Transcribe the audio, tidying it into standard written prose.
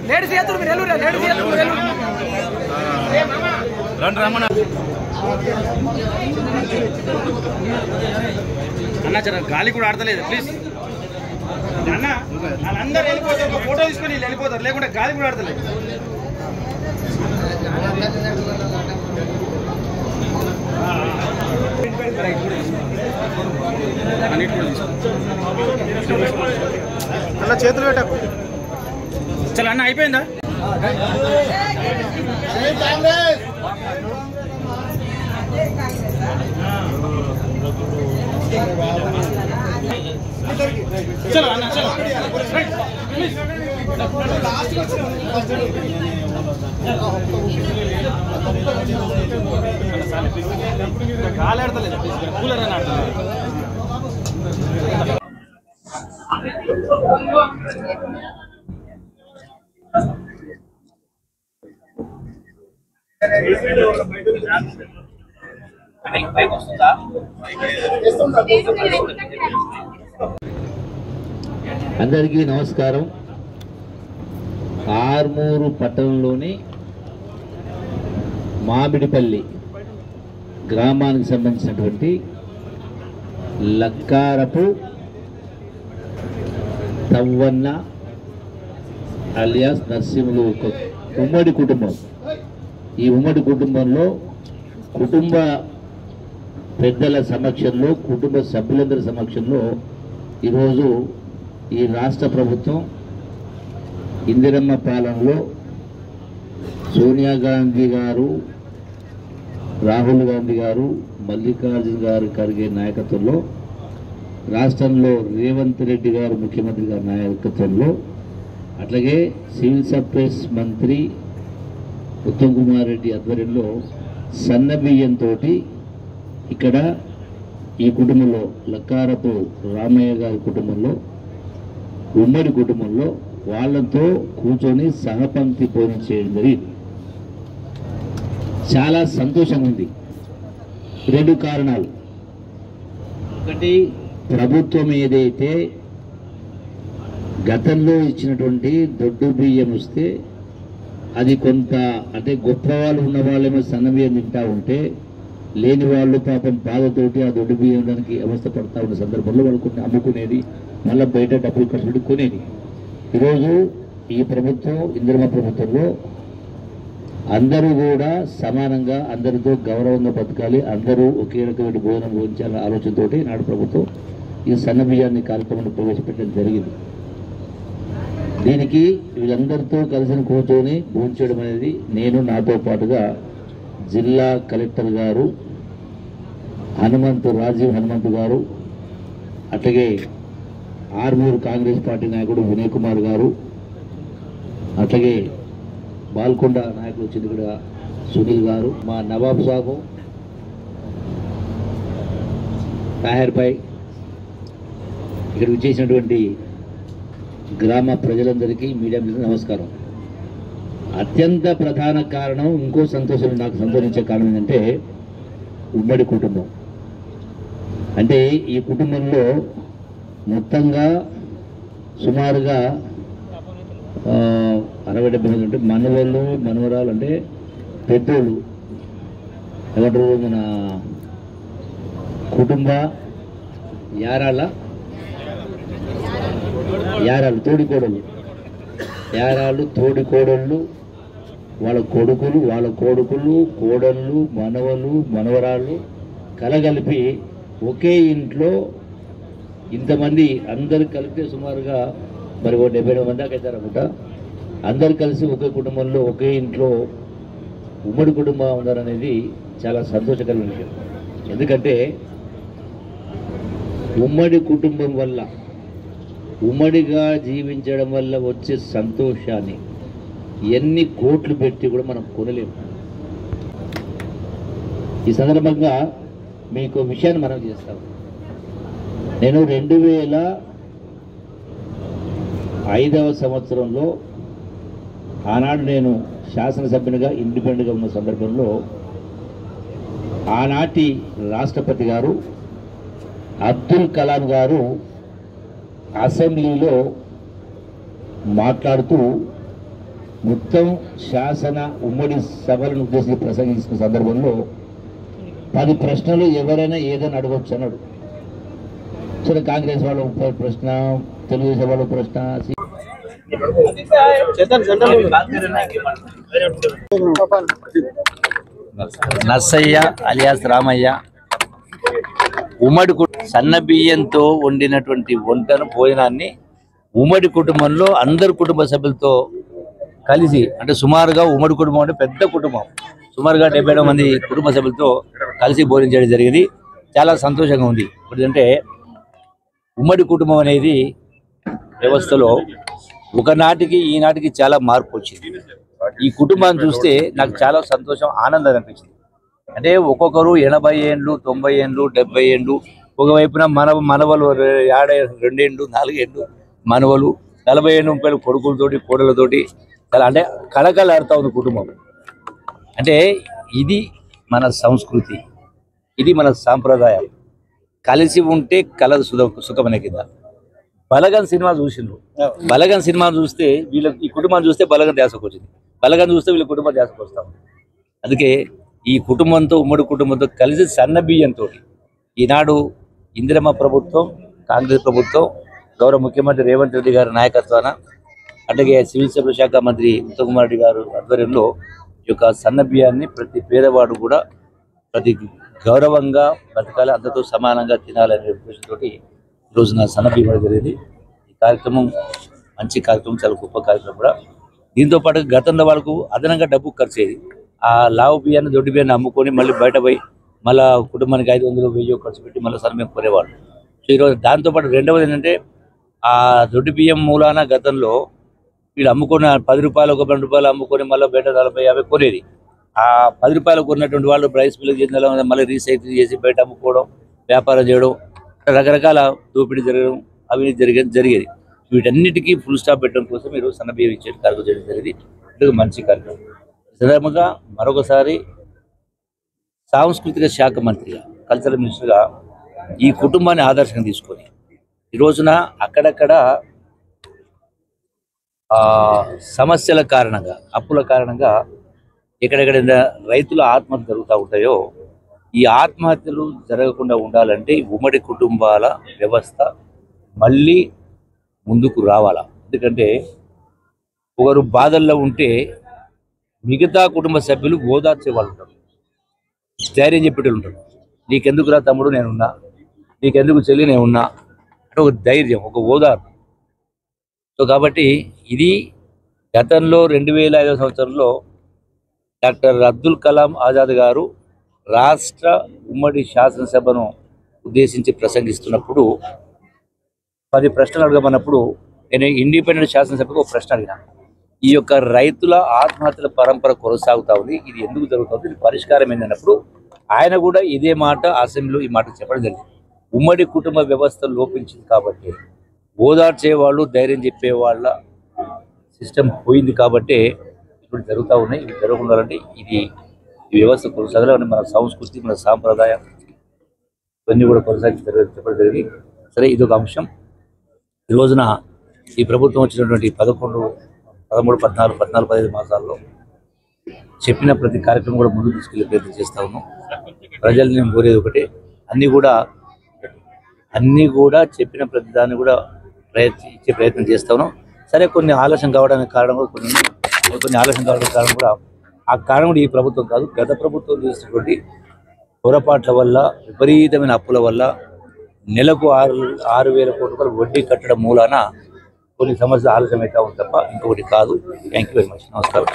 Ladies చేతులు మీరు ఎల్లురా ladies చేతులు మీరు ఎల్లురా రండి రమ్మన్న అన్న జర గాలి కూడా ఆడతలేదు ప్లీజ్ అన్న వాళ్ళందరూ వెళ్ళిపోతారు ఒక ఫోటో తీసుకొని వెళ్ళిపోతారు లేకుంటే గాలి కూడా ఆడతలేదు అన్న చేతులు పెట్టకు చలో అన్న అయిపోయిందా చలో అన్న చలో గాలి ఆడతలేదు కూలర్ అని ఆడతలేదు అందరికీ నమస్కారం. ఆర్మూరు పట్టణంలోని మామిడిపల్లి గ్రామానికి సంబంధించినటువంటి లక్కారపు తవ్వన్న అలియాస్ నర్సింహులు ఉమ్మడి కుటుంబం. ఈ ఉమ్మడి కుటుంబంలో కుటుంబ పెద్దల సమక్షంలో కుటుంబ సభ్యులందరి సమక్షంలో ఈరోజు ఈ రాష్ట్ర ప్రభుత్వం ఇందిరమ్మ పాలనలో సోనియా గాంధీ గారు, రాహుల్ గాంధీ గారు, మల్లికార్జున గారు ఖర్గే నాయకత్వంలో, రాష్ట్రంలో రేవంత్ రెడ్డి గారు ముఖ్యమంత్రి గారి నాయకత్వంలో, అట్లాగే సివిల్ సప్లైస్ మంత్రి ఉత్తమ్ కుమార్ రెడ్డి ఆధ్వర్యంలో సన్నబియ్యంతో ఇక్కడ ఈ కుటుంబంలో లక్కారపు రామయ్య గారి కుటుంబంలో ఉమ్మడి కుటుంబంలో వాళ్ళతో కూర్చొని సహపంక్తి భోజనం చేయడం జరిగింది. చాలా సంతోషం ఉంది. రెండు కారణాలు. ఒకటి, ప్రభుత్వం ఏదైతే గతంలో ఇచ్చినటువంటి దొడ్డు బియ్యం వస్తే అది కొంత అంటే గొప్ప వాళ్ళు ఉన్న వాళ్ళేమో సన్నబియ్యం తింటా ఉంటే లేని వాళ్ళు పాపం బాధతోటి ఆ దొడ్డు బియ్యం దానికి అవస్థ పడతా ఉన్న సందర్భంలో వాళ్ళు కొన్ని అమ్ముకునేది, మళ్ళీ బయట డబ్బులు ఖర్చు పెట్టి కొనేది. ఈరోజు ఈ ప్రభుత్వం ఇందిరమ్మ ప్రభుత్వంలో అందరూ కూడా సమానంగా అందరితో గౌరవంగా బతకాలి, అందరూ ఒకే రకమైన భోజనం భోజించాలనే ఆలోచనతోటి నాడు ప్రభుత్వం ఈ సన్న బియ్యాన్ని కార్యక్రమాన్ని ప్రవేశపెట్టడం జరిగింది. దీనికి వీళ్ళందరితో కలిసి కూర్చొని భోంచేయడం అనేది నేను, నాతో పాటుగా జిల్లా కలెక్టర్ గారు రాజీవ్ హనుమంతు గారు, అట్లాగే ఆర్మూరు కాంగ్రెస్ పార్టీ నాయకుడు వినయ్ కుమార్ గారు, అట్లాగే బాల్కొండ నాయకుడు చిన్నగడ సునీల్ గారు, మా నవాబ్ సాబు, తాహర్ భాయ్, ఇక్కడ విచ్చేసినటువంటి గ్రామ ప్రజలందరికీ, మీడియా మిత్రులకు నమస్కారం. అత్యంత ప్రధాన కారణం, ఇంకో సంతోషం, నాకు సంతోషించే కారణం ఏంటంటే ఉమ్మడి కుటుంబం. అంటే ఈ కుటుంబంలో మొత్తంగా సుమారుగా 60-70 మంది అంటే మనవాళ్ళు మనవరాలు అంటే పెద్దోళ్ళు ఏమంటారు, మన కుటుంబ యారాళ్ళు తోడికోడళ్ళు, వాళ్ళ కొడుకులు, కోడళ్ళు, మనవలు, మనవరాళ్ళు కలగలిపి ఒకే ఇంట్లో ఇంతమంది అందరు కలిపితే సుమారుగా మరి 70 మంది దాకా అవుతారన్నమాట. అందరు కలిసి ఒకే కుటుంబంలో ఒకే ఇంట్లో ఉమ్మడి కుటుంబం ఉన్నారనేది చాలా సంతోషకరమైన విషయం. ఎందుకంటే ఉమ్మడి కుటుంబం వల్ల, ఉమ్మడిగా జీవించడం వల్ల వచ్చే సంతోషాన్ని ఎన్ని కోట్లు పెట్టి కూడా మనం కొనలేము. ఈ సందర్భంగా మీకు విషయాన్ని మనం చేస్తాం. నేను 2005వ సంవత్సరంలో ఆనాడు నేను శాసనసభ్యునిగా ఇండిపెండెంట్గా ఉన్న సందర్భంలో ఆనాటి రాష్ట్రపతి గారు అబ్దుల్ కలాం గారు అసెంబ్లీలో మాట్లాడుతూ మొత్తం శాసన ఉమ్మడి సభలను ఉద్దేశించి ప్రసంగించిన సందర్భంలో 10 ప్రశ్నలు ఎవరైనా ఏదైనా అడగొచ్చు అన్నాడు. సరే, కాంగ్రెస్ వాళ్ళు ప్రశ్న, తెలుగుదేశం వాళ్ళు ప్రశ్న, నర్సయ్య అలియాస్ రామయ్య ఉమ్మడి సన్న బియ్యంతో వండినటువంటి వంటను భోజనాన్ని ఉమ్మడి కుటుంబంలో అందరు కుటుంబ సభ్యులతో కలిసి, అంటే సుమారుగా ఉమ్మడి కుటుంబం అంటే పెద్ద కుటుంబం, సుమారుగా 70 మంది కుటుంబ సభ్యులతో కలిసి భోజనం చేయడం జరిగింది. చాలా సంతోషంగా ఉంది. ఎందుకంటే ఉమ్మడి కుటుంబం అనేది వ్యవస్థలో ఒకనాటికి ఈనాటికి చాలా మార్పు వచ్చింది. ఈ కుటుంబాన్ని చూస్తే నాకు చాలా సంతోషం, ఆనందం అనిపించింది. అంటే ఒక్కొక్కరు 80 ఏళ్ళు, 90 ఏళ్ళు, 70 ఏళ్ళు, ఒకవైపున మనవలు 2 ఏళ్ళు, 4 ఏళ్ళు మనవలు, 40 ఏళ్ళు 30 కొడుకులతోటి కోడలతోటి చాలా అంటే కళకళాడుతూ ఉంది కుటుంబం. అంటే ఇది మన సంస్కృతి, ఇది మన సాంప్రదాయం. కలిసి ఉంటే కలదు సుఖమనే కింద. బలగన్ సినిమా చూసిండ్రు. బలగన్ సినిమా చూస్తే వీళ్ళకి ఈ కుటుంబాన్ని చూస్తే బలగన్ ధ్యాసకు వచ్చింది, బలగన్ చూస్తే వీళ్ళ కుటుంబం ధ్యాసకు వస్తాం. అందుకే ఈ కుటుంబంతో, ఉమ్మడి కుటుంబంతో కలిసి సన్న బియ్యంతో ఈనాడు ఇందిరమ్మ ప్రభుత్వం, కాంగ్రెస్ ప్రభుత్వం, గౌరవ ముఖ్యమంత్రి రేవంత్ రెడ్డి గారి నాయకత్వాన, అట్లాగే సివిల్ సప్లై శాఖ మంత్రి ఉత్తమ్ కుమార్ రెడ్డి గారు ఆధ్వర్యంలో ఈ యొక్క సన్న బియ్యాన్ని ప్రతి పేదవాడు కూడా ప్రతి గౌరవంగా బతకాలి, అందరితో సమానంగా తినాలనే ఉద్దేశంతో ఈరోజు నా సన్న బియ్యం జరిగింది. ఈ కార్యక్రమం మంచి కార్యక్రమం, చాలా గొప్ప కార్యక్రమం కూడా. దీంతో పాటు గతంలో వాళ్ళకు అదనంగా డబ్బు ఖర్చు అయ్యేది. ఆ లావు బియ్యాన్ని, దొడ్డి బియ్యాన్ని అమ్ముకొని మళ్ళీ బయట పోయి మళ్ళీ కుటుంబానికి 500, 1000 ఖర్చు పెట్టి మళ్ళీ సన్న బియ్యం కొనేవాళ్ళు. సో ఈరోజు దాంతోపాటు రెండవది ఏంటంటే, ఆ దొడ్డి బియ్యం మూలాన గతంలో వీళ్ళు అమ్ముకున్న 10 రూపాయలు, 12 రూపాయలు అమ్ముకొని మళ్ళీ బయట 40, 50 కొనేది. ఆ 10 రూపాయలు కొన్నటువంటి వాళ్ళు రైస్ మిల్కి చేసిన మళ్ళీ రీసైకిల్ చేసి బయట అమ్ముకోవడం, వ్యాపారం చేయడం, రకరకాల దోపిడీ జరగడం, అవినీతి జరిగేది. వీటన్నిటికీ ఫుల్ స్టాప్ పెట్టడం కోసం ఈరోజు సన్న బియ్యం ఇచ్చే కార్యక్రమం చేయడం జరిగింది. ఇది మంచి కార్యక్రమం. సందర్భంగా మరొకసారి సాంస్కృతిక శాఖ మంత్రిగా, కల్చరల్ మినిస్టర్గా ఈ కుటుంబాన్ని ఆదర్శంగా తీసుకొని ఈ రోజున అక్కడక్కడ సమస్యల కారణంగా, అప్పుల కారణంగా ఎక్కడెక్కడ రైతుల ఆత్మహత్యలు జరుగుతూ ఉంటాయో, ఈ ఆత్మహత్యలు జరగకుండా ఉండాలంటే ఉమ్మడి కుటుంబాల వ్యవస్థ మళ్ళీ ముందుకు రావాలా. ఎందుకంటే ఒకరు బాధల్లో ఉంటే మిగతా కుటుంబ సభ్యులు ఓదార్చే వాళ్ళు ఉంటారు, ధైర్యం చెప్పేటోళ్ళు ఉంటారు. నీకెందుకురా తమ్ముడు నేనున్నా, నీకెందుకు చెల్లి నేనున్నా అంటే ఒక ధైర్యం, ఒక ఓదార్పు. సో కాబట్టి ఇది గతంలో 2005 సంవత్సరంలో డాక్టర్ అబ్దుల్ కలాం ఆజాద్ గారు రాష్ట్ర ఉమ్మడి శాసనసభను ఉద్దేశించి ప్రసంగిస్తున్నప్పుడు 10 ప్రశ్నలు అడగమన్నప్పుడు నేను ఇండిపెండెంట్ శాసనసభకు ఒక ప్రశ్న అడిగినా. ఈ యొక్క రైతుల ఆత్మహత్యల పరంపర కొనసాగుతూ ఉంది, ఇది ఎందుకు జరుగుతుంది, ఇది పరిష్కారం ఏంటన్నప్పుడు ఆయన కూడా ఇదే మాట అసెంబ్లీలో ఈ మాట చెప్పడం జరిగింది. ఉమ్మడి కుటుంబ వ్యవస్థ లోపించింది కాబట్టి, ఓదార్చే వాళ్ళు, ధైర్యం చెప్పే వాళ్ళ సిస్టమ్ పోయింది కాబట్టి ఇప్పుడు జరుగుతూ ఉన్నాయి. ఇవి జరగకుండాలంటే ఈ వ్యవస్థ కొనసాగాలని మన సంస్కృతి, మన సాంప్రదాయం ఇవన్నీ కూడా కొనసాగి చెప్పడం జరిగింది. సరే, ఇదొక అంశం. ఈ రోజున ఈ ప్రభుత్వం వచ్చినటువంటి 13, 14, 15 మాసాల్లో చెప్పిన ప్రతి కార్యక్రమం కూడా ముందుకు తీసుకెళ్లే ప్రయత్నం చేస్తూ ఉన్నాం. ప్రజల్ని నేను కోరేది ఒకటే, అన్నీ కూడా చెప్పిన ప్రతి దాన్ని కూడా ఇచ్చే ప్రయత్నం చేస్తూ ఉన్నాం. సరే, కొన్ని ఆలస్యం కావడానికి కారణం కూడా కొన్ని ఆలస్యం కావడానికి కారణం కూడా ఆ కారణం కూడా ఈ ప్రభుత్వం కాదు, గత ప్రభుత్వం చేసినటువంటి పొరపాట్ల వల్ల, విపరీతమైన అప్పుల వల్ల నెలకు 6,000 కోట్ల రూపాయలు వడ్డీ కట్టడం మూలాన కొన్ని సమస్యలు ఆలస్యం అవుతా ఉంది తప్ప ఇంకొకటి కాదు. Thank you very much. నమస్కారం.